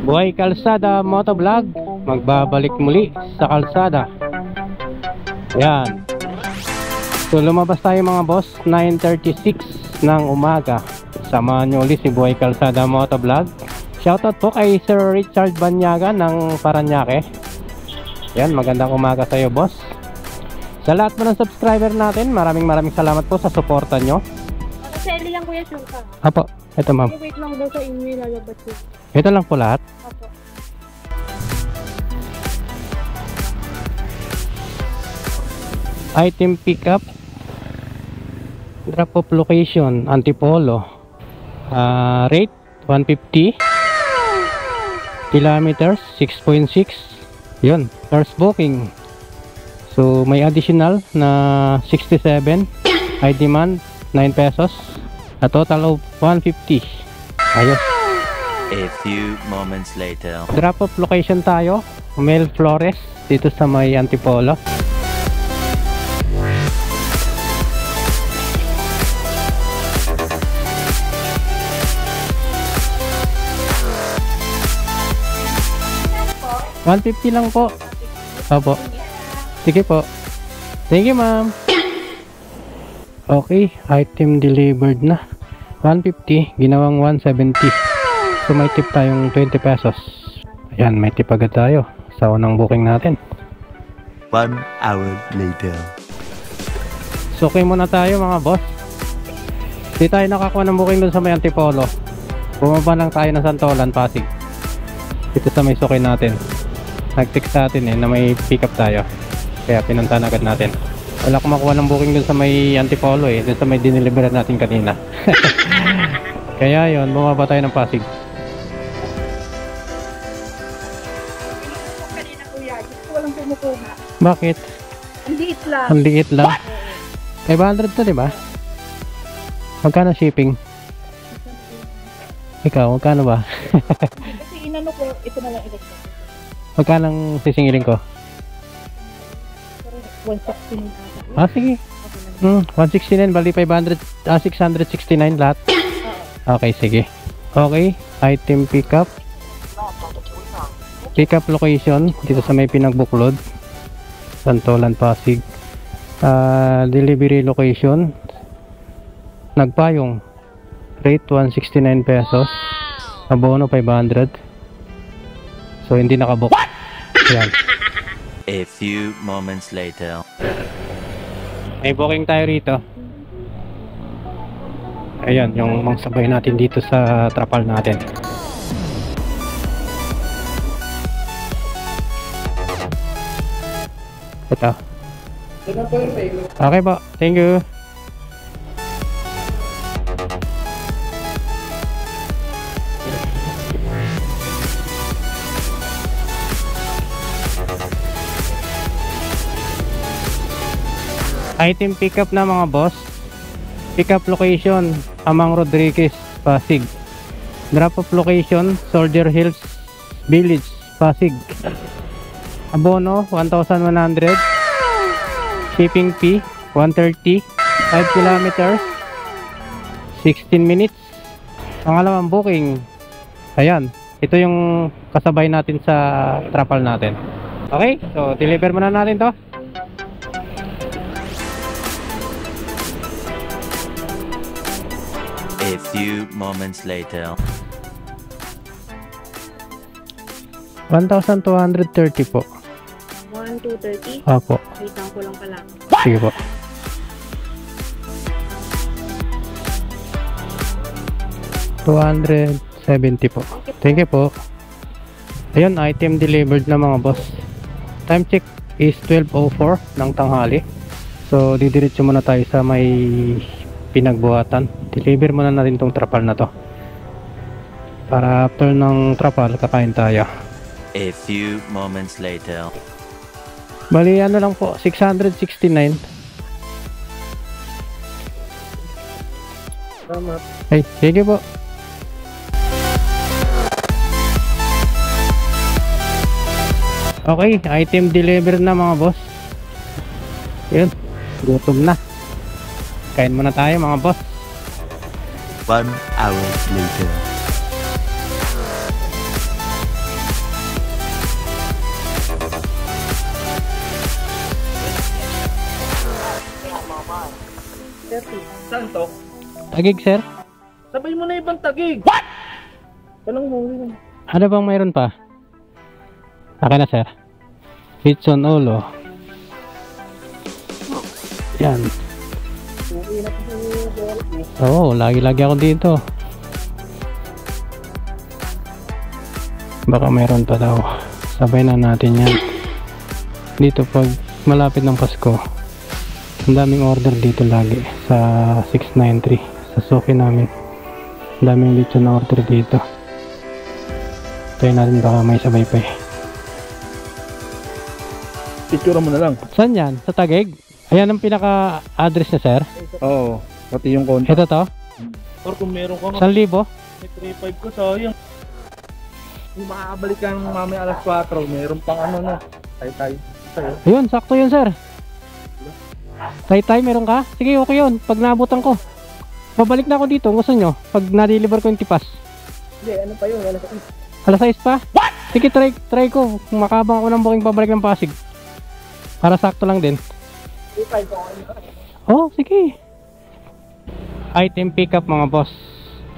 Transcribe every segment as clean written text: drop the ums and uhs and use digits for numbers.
Buhay Kalsada Motovlog, magbabalik muli sa kalsada. Ayan. So lumabas tayo mga boss, 9:36 ng umaga. Samahan nyo ulit si Buhay Kalsada Motovlog. Shoutout po kay Sir Richard Banyaga ng Paranaque. Ayan, magandang umaga sa iyo boss. Sa lahat mo ng subscriber natin, maraming salamat po sa suporta nyo. Seli lang kuya suka. Apo, ito ma'am. Wait lang daw sa inyo lalabas ko. Ito lang po lahat. Apo. Item pickup, drop off location, Antipolo, rate 150, kilometers 6.6. yun, first booking. So may additional na 67, I demand 9 pesos, a total of 150. Ayos. A few moments later. Drop off location tayo, Mel Flores, dito sa may Antipolo. $150 lang po. Opo. Sige po. Thank you ma'am. Okay, item delivered na. 150, ginawang 170. So may tip tayong 20 pesos. Ayan, may tip agad tayo sa unang booking natin. 1 hour later. So okay muna tayo mga boss. Di tayo nakakuha ng booking dun sa may Antipolo. Bumaba lang tayo ng Santolan, Pasig. Dito sa may suki natin. Nag-text sa atin na may pick up tayo. Kaya pinuntahan agad natin. Wala akong makuha ng booking dun sa may Antipolo dun sa may diniliberan natin kanina. Kaya yon, bumaba tayo ng Pasig. Kanina kuya, gusto ko lang pumukuha. Bakit? Ang liit lang. Ang liit lang. 500 to, diba? Magkano shipping? Ikaw, magkano ba? Kasi inano ko, ito na lang ilagay. Magkano ang sisingilin ko? 160 na. Ah, sige. 169, bali 500, 669 lahat. Okay, sige. Okay, item pickup. Pickup location, dito sa may pinagbuklod. Santolan, Pasig. Delivery location. Nagpayong. Rate 169 pesos. Abono 500. So hindi nakabook. Ayan. A few moments later. May booking tayo rito. Ayan, yung mangsabay natin dito sa trapal natin. Ito. Okay po, thank you. Item pickup na mga boss. Pickup location, Amang Rodriguez, Pasig. Drop off location, Soldier Hills Village, Pasig. Abono 1,100. Shipping fee 130. 5 kilometers 16 minutes. Pangalawang booking. Ayan, ito yung kasabay natin sa trapal natin. Okay, so deliver muna natin to. A few moments later. 1,230 po. 1,230? Apo. Wait lang ko lang pala. Sige po. $270 po. Thank you po. Ayun, item delivered na mga boss. Time check is 12:04 ng tanghali. So didiretso muna tayo sa may pinagbuhatan. Deliver muna natin tong trapal na to. Para after ng trapal, kakain tayo. A few moments later. Bali ano lang po, 669. Salamat. Ay, sige po. Okay, item deliver na mga boss. Yun, gutom na. Kain muna tayo mga boss. 1 hour later. Saan to? Tagig, sir. Sabay mo na ibang tagig. What? Anong movie? Ano bang mayroon pa? Akin na, sir. Litson ulo. Yan. Oo, lagi-lagi ako dito. Baka mayroon pa daw. Sabay na natin yan. Dito pag malapit ng Pasko, ang daming order dito lagi sa 693 sa suki namin. Ang daming litson na order dito. Tayo natin baka may sabay pa eh. Picture mo na lang. Saan yan? Sa Taguig? Ayan ang pinaka-address niya, sir. Oo. Pati yung contact. Ito to? Or kung meron ka nga, 1,000? may 3.5 ko, sayang. Kung makakabalik ka ng mamaya alas 4, meron pang ano na. Tay-tay. Sa'yo. Ayun, sakto yun, sir. Tay-tay, meron ka? Sige, okay yun. Pag naabutan ko. Babalik na ako dito. Gusto nyo? Pag na-deliver ko yung tipas. Hindi, ano pa yun? Alas 6 pa? What? Sige, try ko. Kung makabang ako ng booking pabalik ng Pasig. Para sakto lang din. 3.5 ko. Oh, sige. Item pickup mga boss.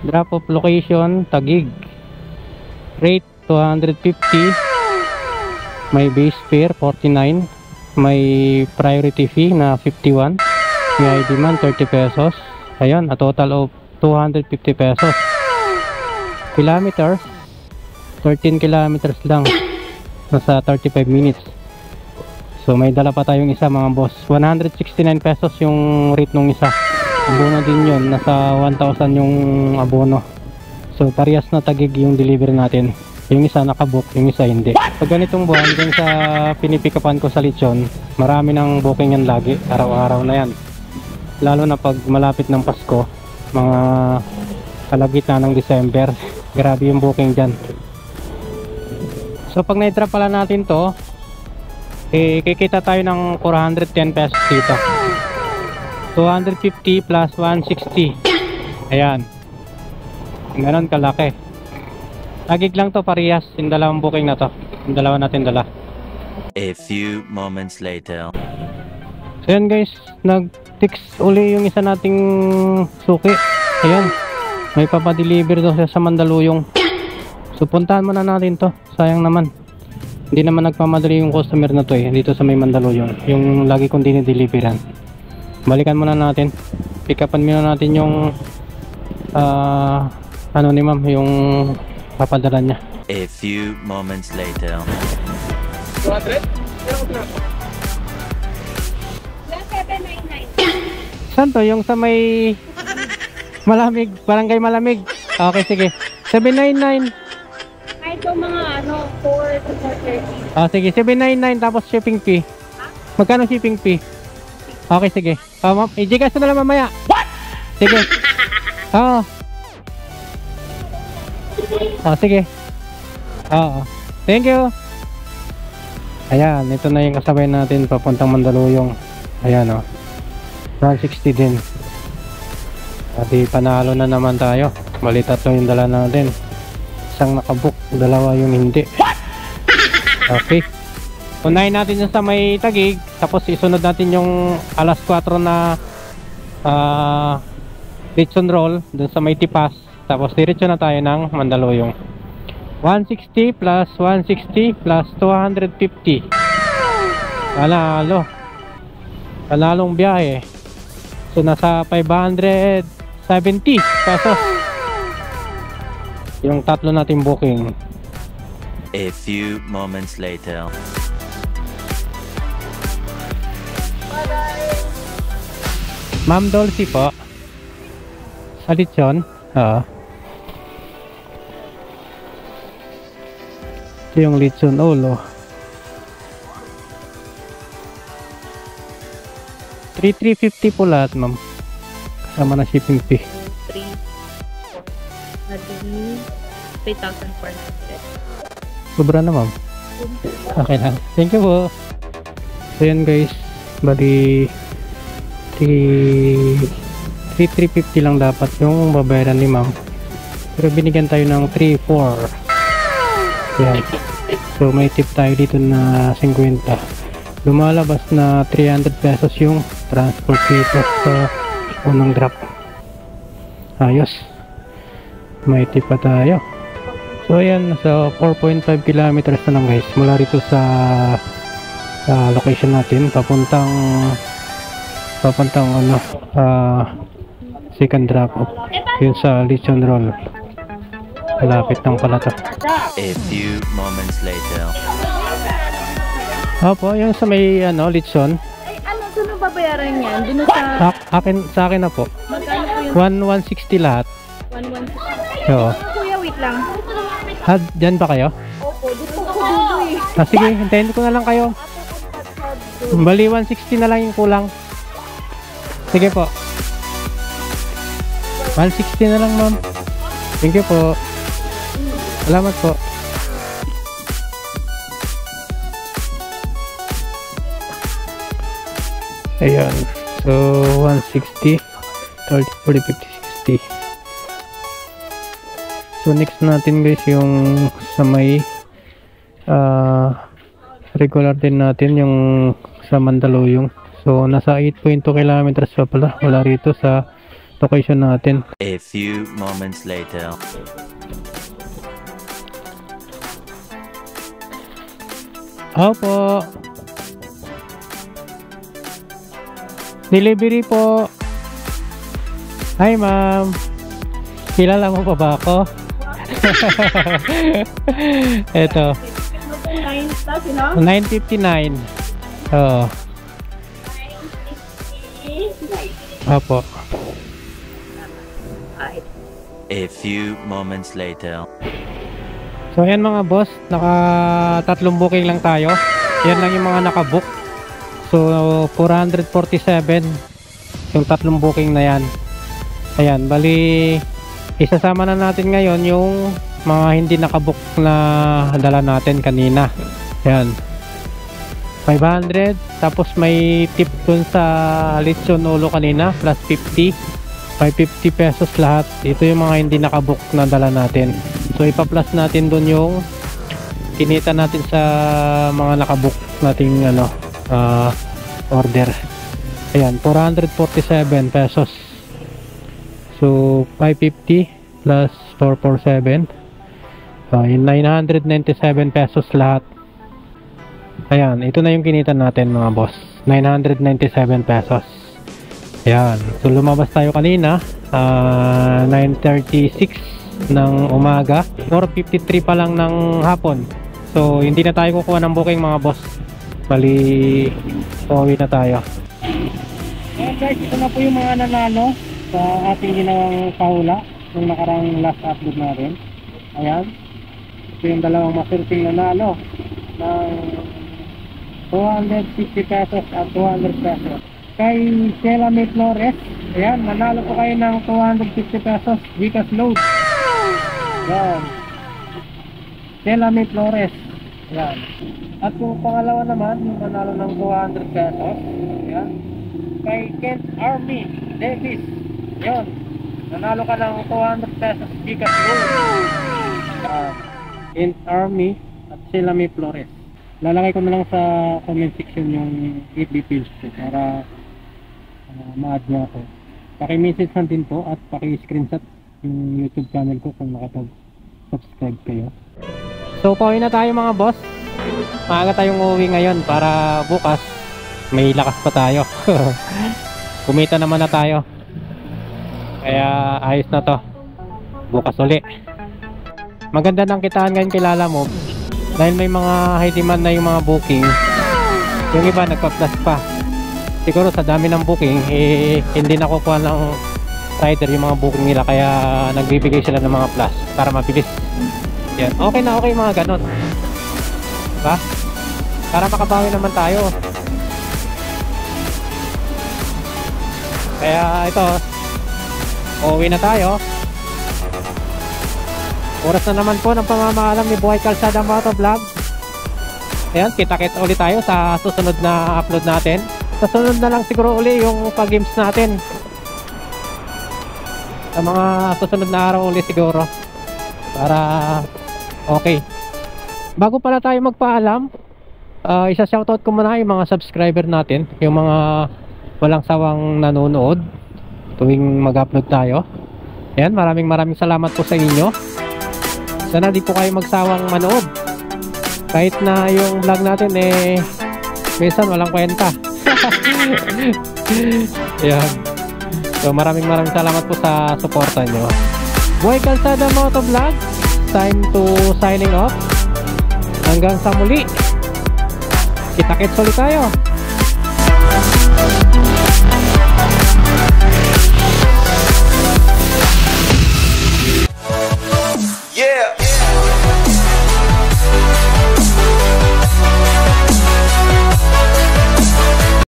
Drop off location, Taguig. Rate 250. May base fare 49. May priority fee na 51. May ID man 30 pesos. Ayun, a total of 250 pesos. Kilometers 13 kilometers lang. Nasa 35 minutes. So may dala pa tayong isa mga boss. 169 pesos yung rate nung isa. Abono din yun. Nasa 1,000 yung abono. So parehas na Taguig yung delivery natin. Yung isa nakabook, yung isa hindi. Pag ganitong buwan, dun sa pinipikapan ko sa Lechon, marami ng booking yan lagi. Araw-araw na yan. Lalo na pag malapit ng Pasko, mga kalagitna ng December. Grabe yung booking dyan. So pag na-drop pala natin to, kikita tayo ng 410 pesos dito. 250 plus 160. Ayan. Ganon kalaki. Tagig lang to, parehas. Yung dalawang booking na to. Yung dalawa natin dala. A few moments later. So yan guys, nag-text uli yung isa nating suki. Ayan. May papadeliver to sa Mandaluyong. So puntahan muna natin to. Sayang naman. Hindi naman nagmamadali yung customer na to eh. Dito sa may Mandaluyong. Yung lagi kong dinideliveran. Balikan muna natin. Pick upan muna natin yung ano ni ma'am, yung papadala niya. A few moments later. 200? Plus 799. Saan to? Yung sa may Malamig, Barangay Malamig. Okay, sige. 799. Kahit po mga 4 to 4:30. Ah, sige, 799 tapos shipping fee. Magkano shipping fee? Okay, sige. Ma'am, i-Gcash na lang mamaya. What? Sige. Oo. Sige. Oo. Thank you. Ayan, ito na yung kasabay natin papuntang Mandaluyong. Ayan o. 160 din. Adi panalo na naman tayo. Bali tatlo yung dala natin. Isang nakabook, dalawa yung hindi. Okay. Unahin natin yung sa may Taguig, tapos isunod natin yung alas 4 na Lechon roll dun sa may Tipas, tapos diretso na tayo ng Mandaluyong. 160 plus 160 plus 250. Panalong biyahe. So nasa 570 pesos yung tatlo nating booking. A few moments later. Ma'am Dolce po. Sa Lechon. Oo. Ito yung Lechon ulo. 3,350 po lahat, ma'am. Kasama na shipping fee. 3, 4, naging 3,400. Sobra na, ma'am. Okay lang. Thank you po. So yan guys. Bali 3,350 lang dapat yung babayaran ni ma'am. Pero binigyan tayo ng 3,400. Yan. So may tip tayo dito na 50. Lumalabas na 300 pesos yung transport dito. So Unang drop. Ayos. May tip pa tayo. So ayan, sa 4.5 kilometers na lang guys mula rito sa location natin papuntang ano, second drop off yun sa Lechon Roll. Malapit lang pala to. A few moments later. Opo, yung sa may ano, Lechon. Ay, ano, sino babayaran yan? Dun Sa akin na po. magkano po yung 160 lahat. 1,160? Oo. Kuya, wait lang. Dyan ba kayo? Opo, dito ako dulo eh. Sige, hintayin ko na lang kayo. Bali 160 na lang yung kulang. Sige po. 160 na lang ma'am. Thank you po. Salamat po. Ayan. So 160 30, 40, 50, 60. So next natin guys yung sa may regular din natin yung sa Mandaluyong. So nasa 8.2 kilometers pa pala wala rito sa location natin. A few moments later. Opo. Delivery po. Hi ma'am. Kilala mo pa ba ako? Eto. 959. Oo. Opo. A few moments later. So ayan mga boss, naka tatlong booking lang tayo. Yan lang yung mga nakabook. So 447 yung tatlong booking na yan. Ayan, bali isasama na natin ngayon yung mga hindi nakabook na dala natin kanina. Ayan, 500. Tapos may tip dun sa Lechon Ulo kanina plus 50, 550 pesos lahat. Ito yung mga hindi nakabook na dala natin. So ipa-plus natin dun yung kinita natin sa mga nakabook nating ano, order. Ayan, 447 pesos. So 550 plus 447, yung 997 pesos lahat. Ayan, ito na yung kinita natin mga boss, 997 pesos. Ayan, so lumabas tayo kanina 9:36 ng umaga, 4:53 pa lang ng hapon. So hindi na tayo kukuha ng booking mga boss, bali pauwi na tayo. Ayan guys, ito na po yung mga nanalo sa ating ginawang pahula yung nakarang last upload natin. Ayan, ito yung dalawang masurfing nanalo ng 260 pesos at 200 pesos. Kay Stella May Flores, ayan, nanalo po kayo ng 250 pesos Gcash load. Ayan, Stella May Flores. Ayan. At yung pangalawa naman, yung nanalo ng 200 pesos. Ayan, kay Kent Army Davis. Ayan, nanalo ka ng 200 pesos Gcash load. Kent Army at Stella May Flores. Lalagay ko na lang sa comment section yung FB page ko para ma-add nyo ako. Paki-message na din po at paki-screenshot yung YouTube channel ko kung nakapag-subscribe kayo. So pauwi na tayo mga boss. Maaga tayong uuwi ngayon para bukas may lakas pa tayo. Kumita naman na tayo. Kaya ayos na to. Bukas uli. Maganda ng kitaan ngayon kilala mo. Dahil may mga high demand na yung mga booking. Yung iba nagpa-plus pa. Siguro sa dami ng booking hindi nakukuha ng rider yung mga booking nila, kaya nagbibigay sila ng mga plus para mabilis. Yan. Okay na okay mga ganon, diba? Para makabawi naman tayo. Kaya ito, uuwi na tayo. Oras na naman po ng pamamaalam ni Buhay Kalsada Motovlog. Ayan, kita-kits ulit tayo sa susunod na upload natin. Sa sunod na lang siguro uli yung pag-games natin. Sa mga susunod na araw uli siguro. Para okay. Bago pala tayo magpaalam, isa-shoutout ko muna yung mga subscriber natin. Yung mga walang sawang nanonood. tuwing mag-upload tayo. Ayan, maraming salamat po sa inyo. Sana di po kayo magsawang manood. Kahit na yung vlog natin minsan walang kwenta. Ayan. So maraming salamat po sa suporta nyo. Buhay Kalsada Motovlog, time to signing off. Hanggang sa muli. Kita-kits ulit tayo.